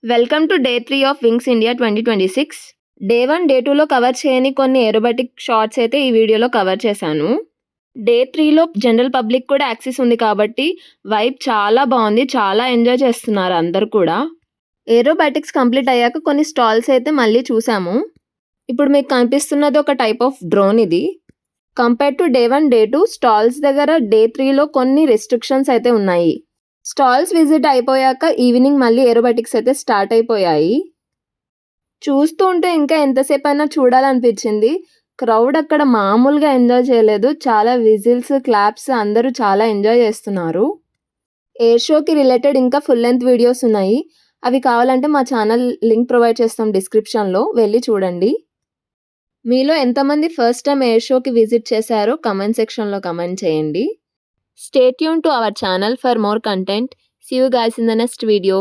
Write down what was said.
Welcome to day 3 of wings India 2026. Day 1, day 2లో cover చేయని కొన్ని ఏరోబాటిక్ షార్ట్స్ అయితే ఈ వీడియోలో కవర్ చేశాను. డే 3లో జనరల్ పబ్లిక్ కూడా యాక్సెస్ ఉంది కాబట్టి వైబ్ చాలా బాగుంది. చాలా ఎంజాయ్ చేస్తున్నారు అందరు కూడా. ఏరోబాటిక్స్ కంప్లీట్ అయ్యాక కొన్ని స్టాల్స్ అయితే మళ్ళీ చూసాము. ఇప్పుడు మీకు కనిపిస్తున్నది ఒక టైప్ ఆఫ్ డ్రోన్ ఇది. Compare to day 1, day 2 stalls దగ్గర డే 3లో కొన్ని రెస్ట్రిక్షన్స్ అయితే ఉన్నాయి. స్టాల్స్ విజిట్ అయిపోయాక ఈవినింగ్ మళ్ళీ ఏరోబాటిక్స్ అయితే స్టార్ట్ అయిపోయాయి. చూస్తూ ఉంటే ఇంకా ఎంతసేపు అయినా చూడాలనిపించింది. క్రౌడ్ అక్కడ మామూలుగా ఎంజాయ్ చేయలేదు. చాలా విజిల్స్, క్లాప్స్ అందరూ చాలా ఎంజాయ్ చేస్తున్నారు. ఎయిర్ షోకి రిలేటెడ్ ఇంకా ఫుల్ లెంత్ వీడియోస్ ఉన్నాయి. అవి కావాలంటే మా ఛానల్ లింక్ ప్రొవైడ్ చేస్తాం డిస్క్రిప్షన్లో, వెళ్ళి చూడండి. మీలో ఎంతమంది ఫస్ట్ టైం ఎయిర్ షోకి విజిట్ చేశారో కమెంట్ సెక్షన్లో కమెంట్ చేయండి. Stay tuned to our channel for more content. See you guys in the next video.